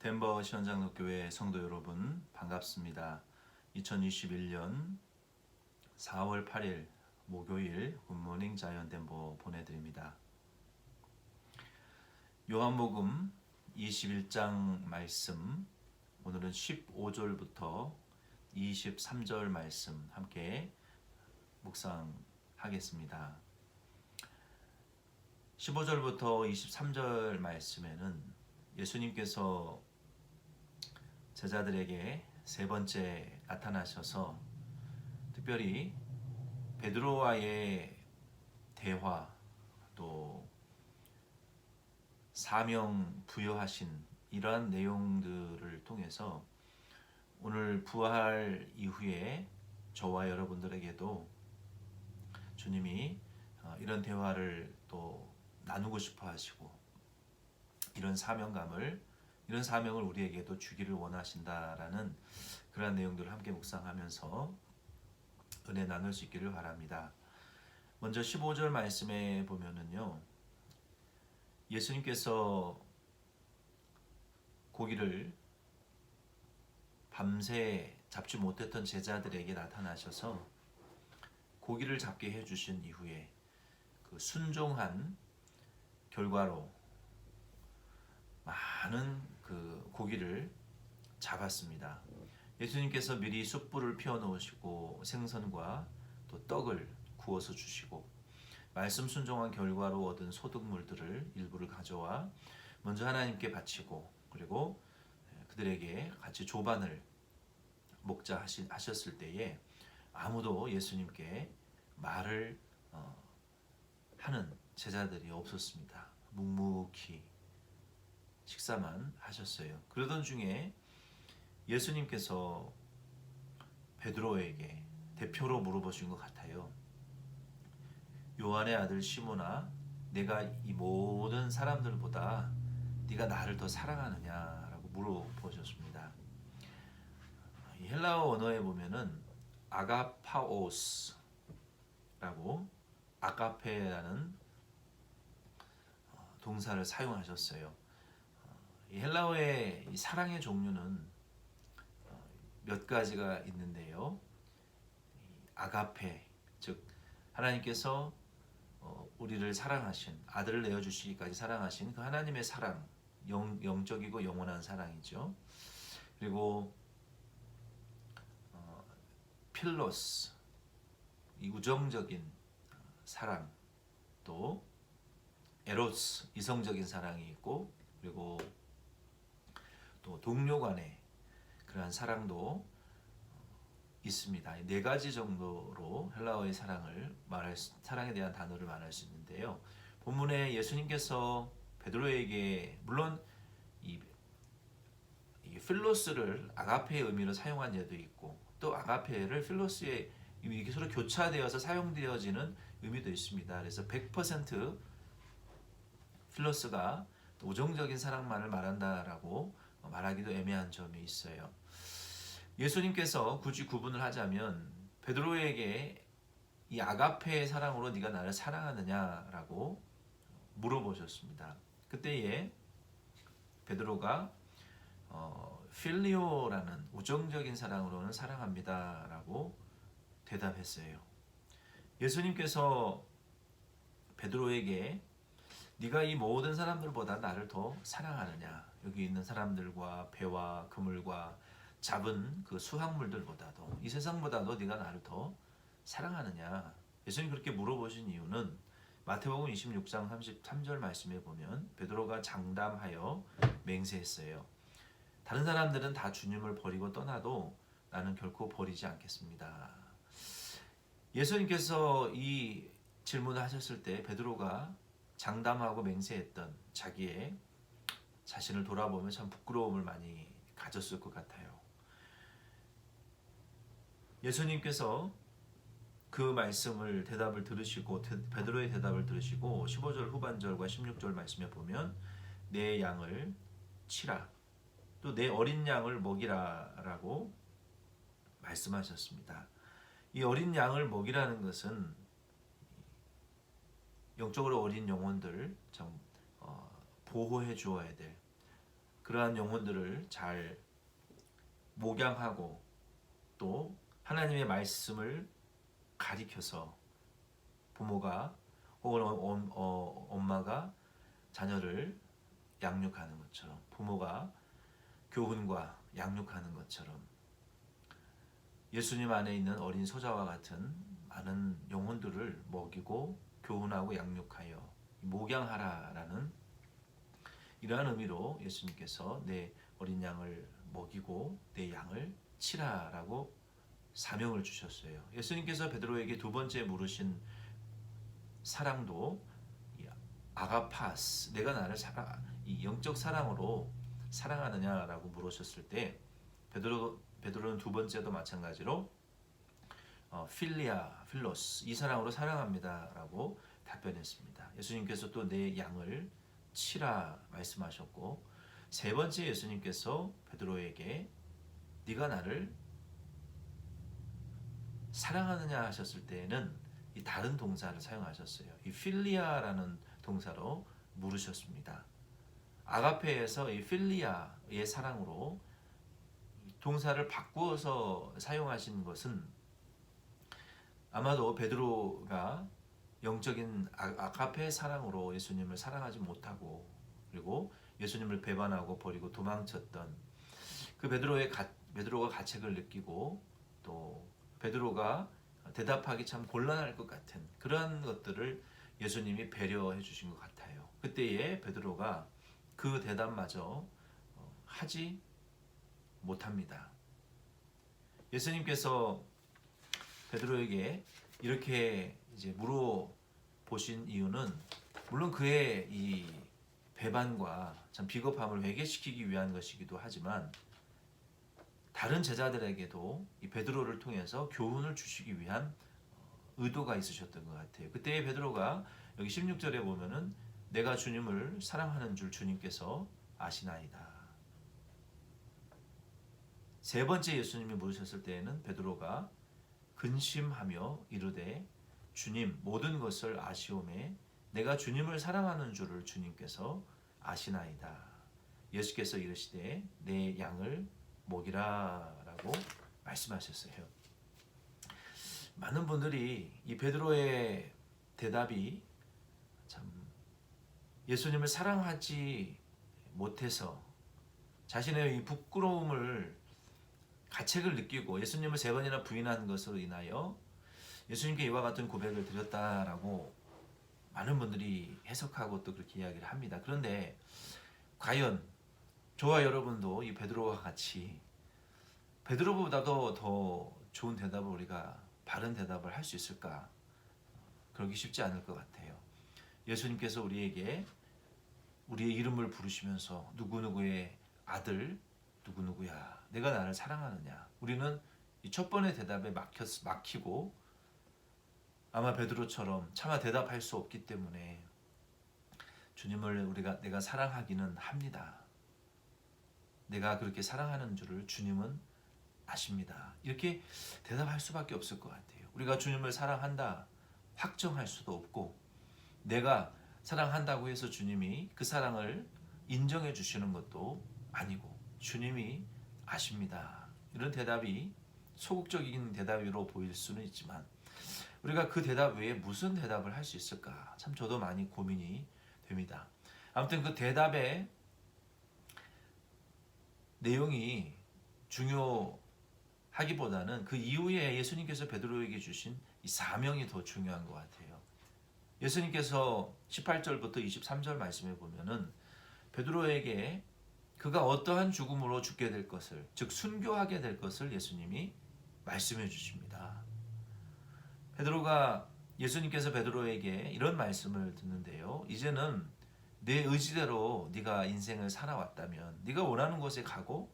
덴버 시원장로교회 성도 여러분 반갑습니다. 2021년 4월 8일 목요일 굿모닝 자이언 덴버 보내드립니다. 요한복음 21장 말씀, 오늘은 15절부터 23절 말씀 함께 묵상하겠습니다. 15절부터 23절 말씀에는 예수님께서 제자들에게 세 번째 나타나셔서 특별히 베드로와의 대화, 또 사명 부여하신 이러한 내용들을 통해서 오늘 부활 이후에 저와 여러분들에게도 주님이 이런 대화를 또 나누고 싶어 하시고 이런 사명을 우리에게도 주기를 원하신다라는 그러한 내용들을 함께 묵상하면서 은혜 나눌 수 있기를 바랍니다. 먼저 15절 말씀에 보면은요, 예수님께서 고기를 밤새 잡지 못했던 제자들에게 나타나셔서 고기를 잡게 해주신 이후에 그 순종한 결과로 많은 그 고기를 잡았습니다. 예수님께서 미리 숯불을 피워 놓으시고 생선과 또 떡을 구워서 주시고 말씀 순종한 결과로 얻은 소득물들을 일부를 가져와 먼저 하나님께 바치고 그리고 그들에게 같이 조반을 먹자 하셨을 때에 아무도 예수님께 말을 하는 제자들이 없었습니다. 묵묵히 식사만 하셨어요. 그러던 중에 예수님께서 베드로에게 대표로 물어보신 것 같아요. 요한의 아들 시몬아, 내가 이 모든 사람들보다 네가 나를 더 사랑하느냐라고 물어보셨습니다. 이 헬라어 언어에 보면은 아가파오스라고 아가페라는 동사를 사용하셨어요. 이 헬라어의 이 사랑의 종류는 몇 가지가 있는데요. 아가페, 즉 하나님께서 우리를 사랑하신, 아들을 내어주시기까지 사랑하신 그 하나님의 사랑, 영적이고 영원한 사랑이죠. 그리고 필로스, 이 우정적인 사랑, 또 에로스, 이성적인 사랑이 있고, 그리고 또 동료 간의 그러한 사랑도 있습니다. 네 가지 정도로 헬라어의 사랑에 대한 단어를 말할 수 있는데요. 본문에 예수님께서 베드로에게 물론 이 필로스를 아가페의 의미로 사용한 예도 있고 또 아가페를 필로스의 이게 서로 교차되어서 사용되어지는 의미도 있습니다. 그래서 100% 필로스가 우정적인 사랑만을 말한다라고 말하기도 애매한 점이 있어요. 예수님께서 굳이 구분을 하자면 베드로에게 이 아가페의 사랑으로 네가 나를 사랑하느냐라고 물어보셨습니다. 그때에 베드로가 필리오라는 우정적인 사랑으로는 사랑합니다라고 대답했어요. 예수님께서 베드로에게 네가 이 모든 사람들보다 나를 더 사랑하느냐, 여기 있는 사람들과 배와 그물과 잡은 그 수확물들보다도 이 세상보다도 네가 나를 더 사랑하느냐, 예수님 그렇게 물어보신 이유는 마태복음 26장 33절 말씀에 보면 베드로가 장담하여 맹세했어요. 다른 사람들은 다 주님을 버리고 떠나도 나는 결코 버리지 않겠습니다. 예수님께서 이 질문을 하셨을 때 베드로가 장담하고 맹세했던 자기의 자신을 돌아보면 참 부끄러움을 많이 가졌을 것 같아요. 예수님께서 그 말씀을 대답을 들으시고 베드로의 대답을 들으시고 15절 후반절과 16절 말씀에 보면 내 양을 치라, 또 내 어린 양을 먹이라라고 말씀하셨습니다. 이 어린 양을 먹이라는 것은 영적으로 어린 영혼들 참 보호해 주어야 될 그러한 영혼들을 잘 목양하고 또 하나님의 말씀을 가리켜서 부모가 혹은 엄마가 자녀를 양육하는 것처럼, 부모가 교훈과 양육하는 것처럼 예수님 안에 있는 어린 소자와 같은 많은 영혼들을 먹이고 교훈하고 양육하여 목양하라라는 이러한 의미로 예수님께서 내 어린 양을 먹이고 내 양을 치라라고 사명을 주셨어요. 예수님께서 베드로에게 두 번째 물으신 사랑도 아가파스, 내가 나를 이 영적 사랑으로 사랑하느냐라고 물으셨을 때 베드로는 두 번째도 마찬가지로 필리아, 필로스, 이 사랑으로 사랑합니다라고 답변했습니다. 예수님께서 또 내 양을 치라 말씀하셨고, 세 번째 예수님께서 베드로에게 네가 나를 사랑하느냐 하셨을 때에는 이 다른 동사를 사용하셨어요. 이 필리아라는 동사로 물으셨습니다. 아가페에서 이 필리아의 사랑으로 동사를 바꾸어서 사용하신 것은 아마도 베드로가 영적인 아가페의 사랑으로 예수님을 사랑하지 못하고 그리고 예수님을 배반하고 버리고 도망쳤던 그 베드로가 가책을 느끼고 또 베드로가 대답하기 참 곤란할 것 같은 그러한 것들을 예수님이 배려해 주신 것 같아요. 그때에 베드로가 그 대답마저 하지 못합니다. 예수님께서 베드로에게 이렇게 이제 물어보신 이유는 물론 그의 이 배반과 참 비겁함을 회개시키기 위한 것이기도 하지만 다른 제자들에게도 이 베드로를 통해서 교훈을 주시기 위한 의도가 있으셨던 것 같아요. 그때 베드로가 여기 16절에 보면은 내가 주님을 사랑하는 줄 주님께서 아시나이다. 세 번째 예수님이 물으셨을 때에는 베드로가 근심하며 이르되 주님 모든 것을 아시오매 내가 주님을 사랑하는 줄을 주님께서 아시나이다. 예수께서 이르시되 내 양을 먹이라라고 말씀하셨어요. 많은 분들이 이 베드로의 대답이 참 예수님을 사랑하지 못해서 자신의 이 부끄러움을 가책을 느끼고 예수님을 세 번이나 부인한 것으로 인하여 예수님께 이와 같은 고백을 드렸다라고 많은 분들이 해석하고 또 그렇게 이야기를 합니다. 그런데 과연 저와 여러분도 이 베드로와 같이 베드로보다도 더 좋은 대답을 우리가 바른 대답을 할 수 있을까? 그러기 쉽지 않을 것 같아요. 예수님께서 우리에게 우리의 이름을 부르시면서 누구누구의 아들 누구누구야 내가 나를 사랑하느냐. 우리는 이 첫 번의 대답에 막히고 아마 베드로처럼 차마 대답할 수 없기 때문에 주님을 내가 사랑하기는 합니다. 내가 그렇게 사랑하는 줄을 주님은 아십니다. 이렇게 대답할 수밖에 없을 것 같아요. 우리가 주님을 사랑한다 확정할 수도 없고 내가 사랑한다고 해서 주님이 그 사랑을 인정해 주시는 것도 아니고 주님이 아십니다. 이런 대답이 소극적인 대답으로 보일 수는 있지만 우리가 그 대답 외에 무슨 대답을 할 수 있을까? 참 저도 많이 고민이 됩니다. 아무튼 그 대답의 내용이 중요하기보다는 그 이후에 예수님께서 베드로에게 주신 이 사명이 더 중요한 것 같아요. 예수님께서 18절부터 23절 말씀에 보면은 베드로에게 그가 어떠한 죽음으로 죽게 될 것을, 즉 순교하게 될 것을 예수님이 말씀해 주십니다. 예수님께서 베드로에게 이런 말씀을 듣는데요. 이제는 내 의지대로 네가 인생을 살아왔다면 네가 원하는 곳에 가고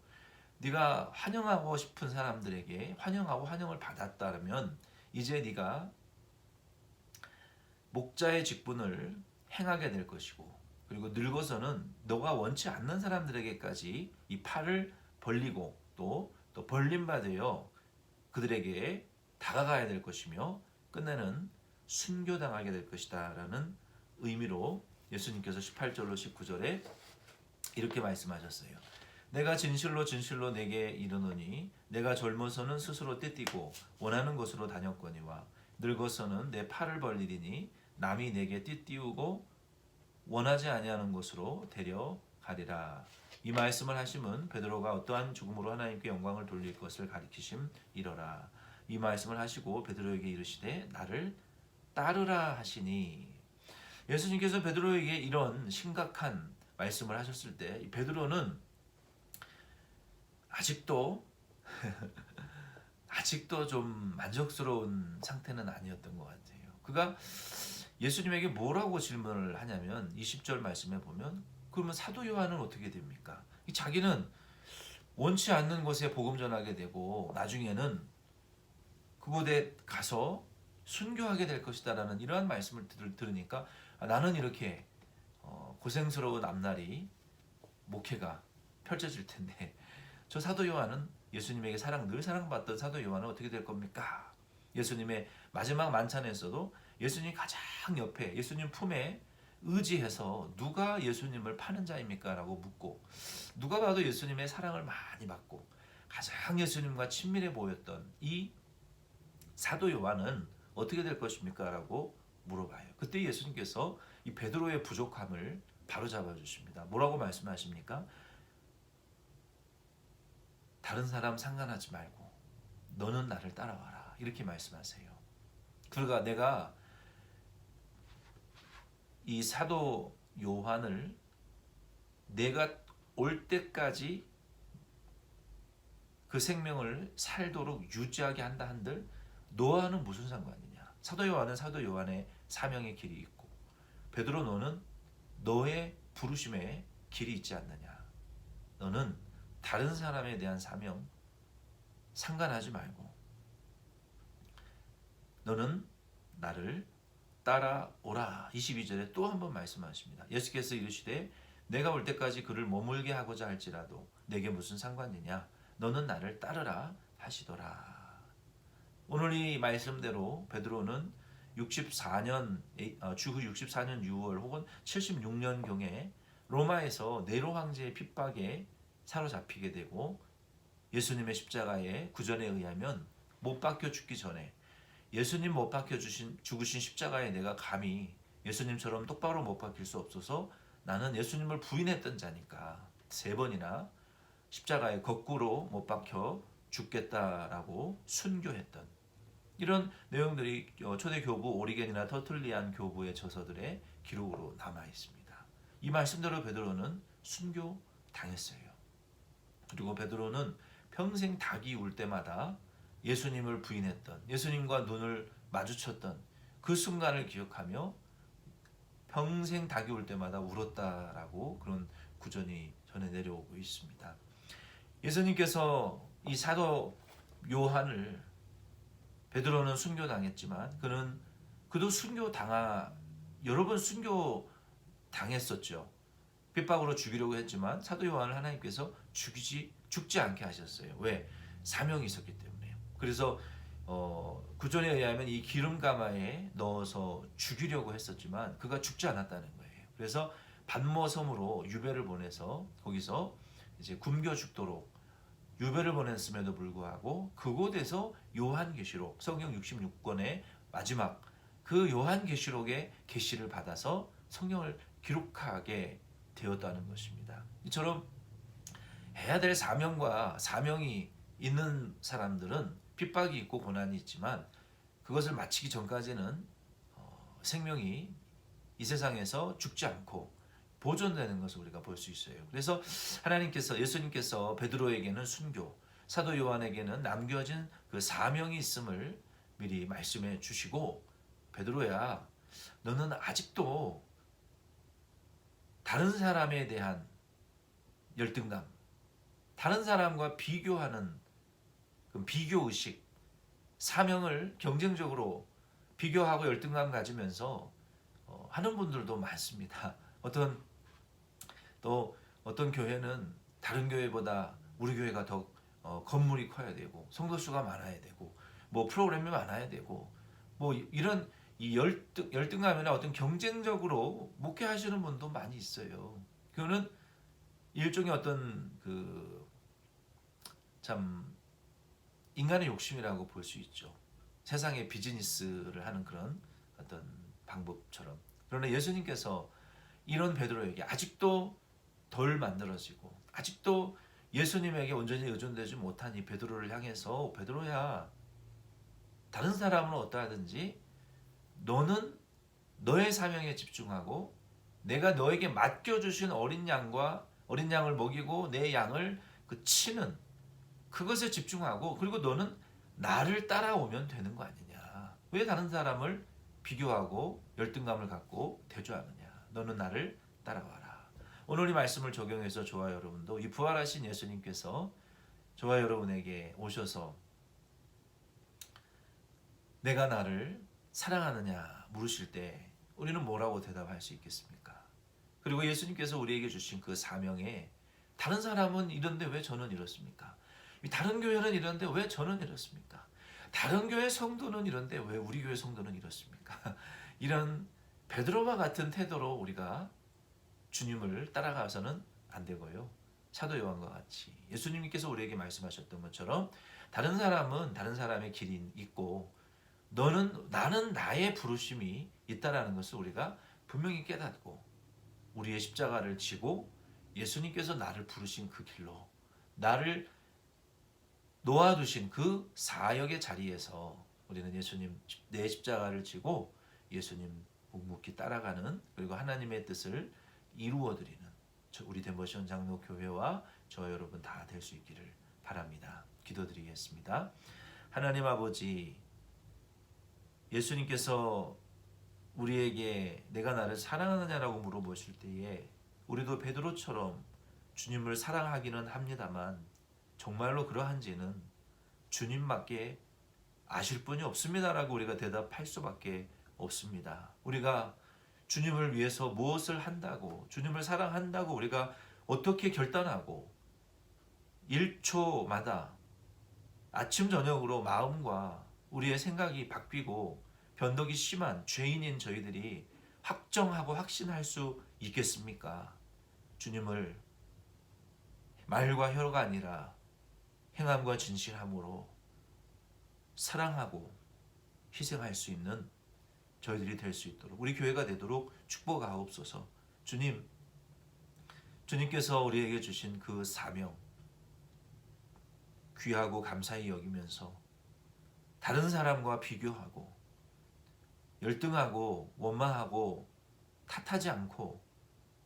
네가 환영하고 싶은 사람들에게 환영하고 환영을 받았다면 이제 네가 목자의 직분을 행하게 될 것이고 그리고 늙어서는 너가 원치 않는 사람들에게까지 이 팔을 벌리고 또 벌림받으여 그들에게 다가가야 될 것이며 끝내는 순교당하게 될 것이다 라는 의미로 예수님께서 18절로 19절에 이렇게 말씀하셨어요. 내가 진실로 진실로 내게 이르노니 내가 젊어서는 스스로 떼띠고 원하는 곳으로 다녔거니와 늙어서는 내 팔을 벌리리니 남이 내게 띠띠우고 원하지 아니하는 곳으로 데려가리라. 이 말씀을 하심은 베드로가 어떠한 죽음으로 하나님께 영광을 돌릴 것을 가리키심이러라. 이 말씀을 하시고 베드로에게 이르시되 나를 따르라 하시니, 예수님께서 베드로에게 이런 심각한 말씀을 하셨을 때 베드로는 아직도 좀 만족스러운 상태는 아니었던 것 같아요. 그가 예수님에게 뭐라고 질문을 하냐면 20절 말씀에 보면 그러면 사도 요한은 어떻게 됩니까? 자기는 원치 않는 곳에 복음 전하게 되고 나중에는 그곳에 가서 순교하게 될 것이다라는 이러한 말씀을 들으니까 나는 이렇게 고생스러운 앞날이 목회가 펼쳐질 텐데 저 사도 요한은 예수님에게 늘 사랑받던 사도 요한은 어떻게 될 겁니까? 예수님의 마지막 만찬에서도 예수님 가장 옆에 예수님 품에 의지해서 누가 예수님을 파는 자입니까? 라고 묻고, 누가 봐도 예수님의 사랑을 많이 받고 가장 예수님과 친밀해 보였던 이 사도 요한은 어떻게 될 것입니까? 라고 물어봐요. 그때 예수님께서 이 베드로의 부족함을 바로잡아 주십니다. 뭐라고 말씀하십니까? 다른 사람 상관하지 말고 너는 나를 따라와라. 이렇게 말씀하세요. 그러니까 내가 이 사도 요한을 내가 올 때까지 그 생명을 살도록 유지하게 한다 한들 너와는 무슨 상관이냐. 사도 요한은 사도 요한의 사명의 길이 있고 베드로 너는 너의 부르심의 길이 있지 않느냐. 너는 다른 사람에 대한 사명 상관하지 말고 너는 나를 따라오라. 22절에 또 한 번 말씀하십니다. 예수께서 이르시되 내가 올 때까지 그를 머물게 하고자 할지라도 내게 무슨 상관이냐. 너는 나를 따르라 하시더라. 오늘 이 말씀대로 베드로는 64년 주후 64년 6월 혹은 76년경에 로마에서 네로 황제의 핍박에 사로잡히게 되고 예수님의 십자가의 구전에 의하면 못 박혀 죽기 전에 예수님 못 박혀 죽으신 십자가에 내가 감히 예수님처럼 똑바로 못 박힐 수 없어서 나는 예수님을 부인했던 자니까 3번이나 십자가에 거꾸로 못 박혀 죽겠다라고 순교했던 이런 내용들이 초대 교부 오리겐이나 터툴리안 교부의 저서들의 기록으로 남아 있습니다. 이 말씀대로 베드로는 순교 당했어요. 그리고 베드로는 평생 닭이 울 때마다 예수님을 부인했던, 예수님과 눈을 마주쳤던 그 순간을 기억하며 평생 닭이 울 때마다 울었다라고 그런 구전이 전해 내려오고 있습니다. 예수님께서 이 사도 요한을 베드로는 순교당했지만 그도 여러 번 순교당했었죠. 핍박으로 죽이려고 했지만 사도 요한을 하나님께서 죽지 않게 하셨어요. 왜? 사명이 있었기 때문에요. 그래서 구전에 의하면 이 기름 가마에 넣어서 죽이려고 했었지만 그가 죽지 않았다는 거예요. 그래서 반모섬으로 유배를 보내서 거기서 이제 굶겨 죽도록 유배를 보냈음에도 불구하고 그곳에서 요한계시록 성경 66권의 마지막 그 요한계시록의 계시를 받아서 성경을 기록하게 되었다는 것입니다. 이처럼 해야 될 사명이 있는 사람들은 핍박이 있고 고난이 있지만 그것을 마치기 전까지는 생명이 이 세상에서 죽지 않고 보존되는 것을 우리가 볼 수 있어요. 그래서 예수님께서 베드로에게는 순교, 사도 요한에게는 남겨진 그 사명이 있음을 미리 말씀해 주시고, 베드로야, 너는 아직도 다른 사람에 대한 열등감, 다른 사람과 비교하는 그 비교의식, 사명을 경쟁적으로 비교하고 열등감 가지면서 하는 분들도 많습니다. 어떤 교회는 다른 교회보다 우리 교회가 더 건물이 커야 되고 성도 수가 많아야 되고 뭐 프로그램이 많아야 되고 뭐 이런 이 열등감이나 어떤 경쟁적으로 목회하시는 분도 많이 있어요. 그거는 일종의 어떤 그 참 인간의 욕심이라고 볼 수 있죠. 세상의 비즈니스를 하는 그런 어떤 방법처럼. 그러나 예수님께서 이런 베드로에게 아직도 덜 만들어지고 아직도 예수님에게 온전히 의존되지 못한 이 베드로를 향해서 베드로야, 다른 사람은 어떠하든지 너는 너의 사명에 집중하고 내가 너에게 맡겨주신 어린 양을 먹이고 내 양을 그 치는 그것에 집중하고, 그리고 너는 나를 따라오면 되는 거 아니냐. 왜 다른 사람을 비교하고 열등감을 갖고 대조하느냐. 너는 나를 따라와라. 오늘 이 말씀을 적용해서 저와 여러분도 이 부활하신 예수님께서 저와 여러분에게 오셔서 내가 나를 사랑하느냐 물으실 때 우리는 뭐라고 대답할 수 있겠습니까? 그리고 예수님께서 우리에게 주신 그 사명에 다른 사람은 이런데 왜 저는 이렇습니까? 다른 교회는 이런데 왜 저는 이렇습니까? 다른 교회 성도는 이런데 왜 우리 교회 성도는 이렇습니까? 이런 베드로와 같은 태도로 우리가 주님을 따라가서는 안 되고요. 사도 요한과 같이 예수님께서 우리에게 말씀하셨던 것처럼 다른 사람은 다른 사람의 길이 있고 나는 나의 부르심이 있다라는 것을 우리가 분명히 깨닫고 우리의 십자가를 지고 예수님께서 나를 부르신 그 길로 나를 놓아두신 그 사역의 자리에서 우리는 예수님 내 십자가를 지고 예수님 묵묵히 따라가는, 그리고 하나님의 뜻을 이루어드리는 우리 덴버시온 장로교회와 저 여러분 다 될 수 있기를 바랍니다. 기도드리겠습니다. 하나님 아버지, 예수님께서 우리에게 내가 나를 사랑하느냐라고 물어보실 때에 우리도 베드로처럼 주님을 사랑하기는 합니다만 정말로 그러한지는 주님밖에 아실 분이 없습니다라고 우리가 대답할 수밖에 없습니다. 우리가 주님을 위해서 무엇을 한다고, 주님을 사랑한다고 우리가 어떻게 결단하고 1초마다 아침 저녁으로 마음과 우리의 생각이 바뀌고 변덕이 심한 죄인인 저희들이 확정하고 확신할 수 있겠습니까? 주님을 말과 혀가 아니라 행함과 진실함으로 사랑하고 희생할 수 있는 저희들이 될 수 있도록, 우리 교회가 되도록 축복하옵소서. 주님께서 우리에게 주신 그 사명 귀하고 감사히 여기면서 다른 사람과 비교하고 열등하고 원망하고 탓하지 않고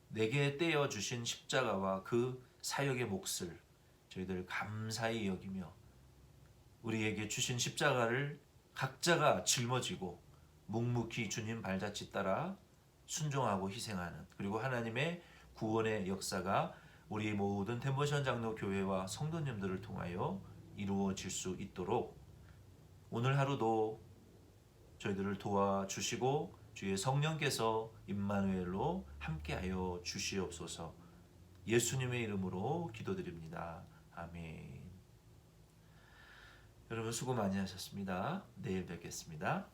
내게 떼어 주신 십자가와 그 사역의 몫을 저희들 감사히 여기며 우리에게 주신 십자가를 각자가 짊어지고 묵묵히 주님 발자취 따라 순종하고 희생하는, 그리고 하나님의 구원의 역사가 우리 모든 덴버시온 장로 교회와 성도님들을 통하여 이루어질 수 있도록 오늘 하루도 저희들을 도와주시고 주의 성령께서 임마누엘로 함께하여 주시옵소서. 예수님의 이름으로 기도드립니다. 아멘. 여러분 수고 많이 하셨습니다. 내일 뵙겠습니다.